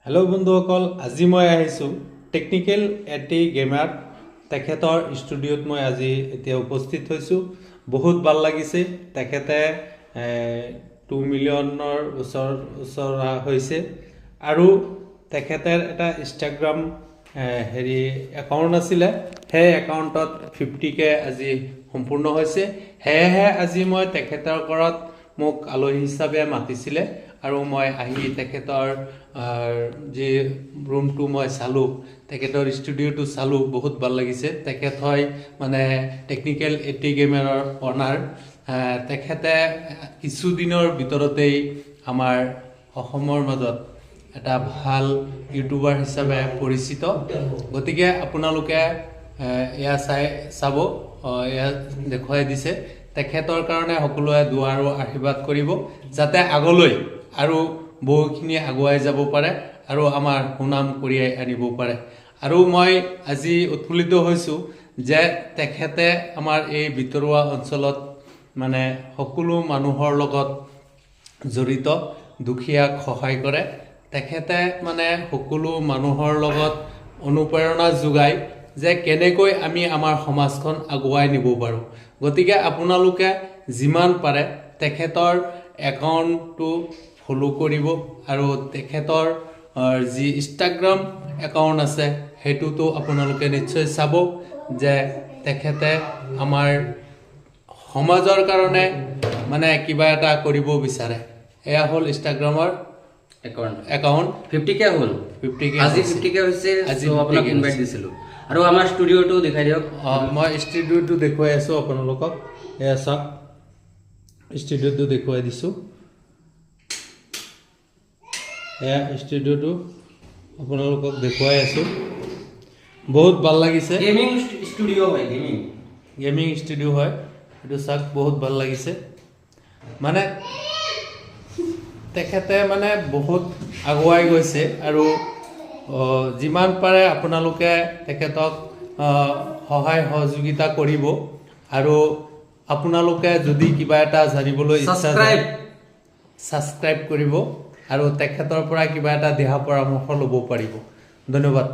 Hello' বন্ধুসকল, আজি মই আহিছোঁ টেকনিকেল এটি গেমাৰ তেখেতৰ ষ্টুডিঅ'ত। মই আজি এতিয়া উপস্থিত হৈছোঁ। বহুত ভাল লাগিছে। তেখেতে 2 মিলিয়নৰ ওচৰ হৈছে আৰু তেখেতে এটা ইনষ্টাগ্ৰাম একাউণ্ট আছিলে। সেই একাউণ্টত 50K আজি সম্পূৰ্ণ হৈছে। সেয়েহে আজি মই তেখেতৰ ঘৰত মোক আলহী হিচাপে মাতিছিলে আৰু মই আহি তেখেতৰ যি ৰুমটো মই চালোঁ, তেখেতৰ ষ্টুডিঅ'টো চালোঁ। বহুত ভাল লাগিছে। তেখেত হয় মানে টেকনিকেল এটি গেমাৰৰ অনাৰ। তেখেতে কিছুদিনৰ ভিতৰতেই আমাৰ অসমৰ মাজত এটা ভাল ইউটিউবাৰ হিচাপে পৰিচিত। গতিকে আপোনালোকে এয়া চাব, এয়া দেখুৱাই দিছে। তেখেতৰ কাৰণে সকলোৱে দুৱা আৰু আশীৰ্বাদ কৰিব, যাতে আগলৈ আৰু বহুখিনি আগুৱাই যাব পাৰে আৰু আমাৰ সুনাম কঢ়িয়াই আনিব পাৰে। আৰু মই আজি উৎফুল্লিত হৈছোঁ যে তেখেতে আমাৰ এই ভিতৰুৱা অঞ্চলত মানে সকলো মানুহৰ লগত জড়িত, দুখীয়াক সহায় কৰে। তেখেতে মানে সকলো মানুহৰ লগত অনুপ্ৰেৰণা যোগায় যে কেনেকৈ আমি আমাৰ সমাজখন আগুৱাই নিব পাৰোঁ। গতিকে আপোনালোকে যিমান পাৰে তেখেতৰ একাউণ্টটো ফ'ল' কৰিব আৰু তেখেতৰ যি ইনষ্টাগ্ৰাম একাউণ্ট আছে সেইটোতো আপোনালোকে নিশ্চয় চাব যে তেখেতে আমাৰ সমাজৰ কাৰণে মানে কিবা এটা কৰিব বিচাৰে। এয়া হ'ল ইনষ্টাগ্ৰামৰ একাউণ্ট। 50K হ'ল। 50K আজি 50K হৈছে। আজি আপোনাক ইনভাইট দিছিলোঁ। আৰু আমাৰ ষ্টুডিঅ'টো দেখাই দিয়ক। মই ষ্টুডিঅ'টো দেখুৱাই আছোঁ আপোনালোকক। এয়া চাওক, ষ্টুডিঅ'টো দেখুৱাই দিছোঁ। এয়া ষ্টুডিঅ'টো আপোনালোকক দেখুৱাই আছোঁ। বহুত ভাল লাগিছে। গেমিং ষ্টুডিঅ' হয়, গেমিং ষ্টুডিঅ' হয়। এইটো চাওক, বহুত ভাল লাগিছে। মানে তেখেতে মানে বহুত আগুৱাই গৈছে আৰু যিমান পাৰে আপোনালোকে তেখেতক সহায় সহযোগিতা কৰিব। আৰু আপোনালোকে যদি কিবা এটা জানিবলৈ ইচ্ছা যায় ছাবস্ক্ৰাইব কৰিব আৰু তেখেতৰ পৰা কিবা এটা দিহা পৰামৰ্শ ল'ব পাৰিব। ধন্যবাদ।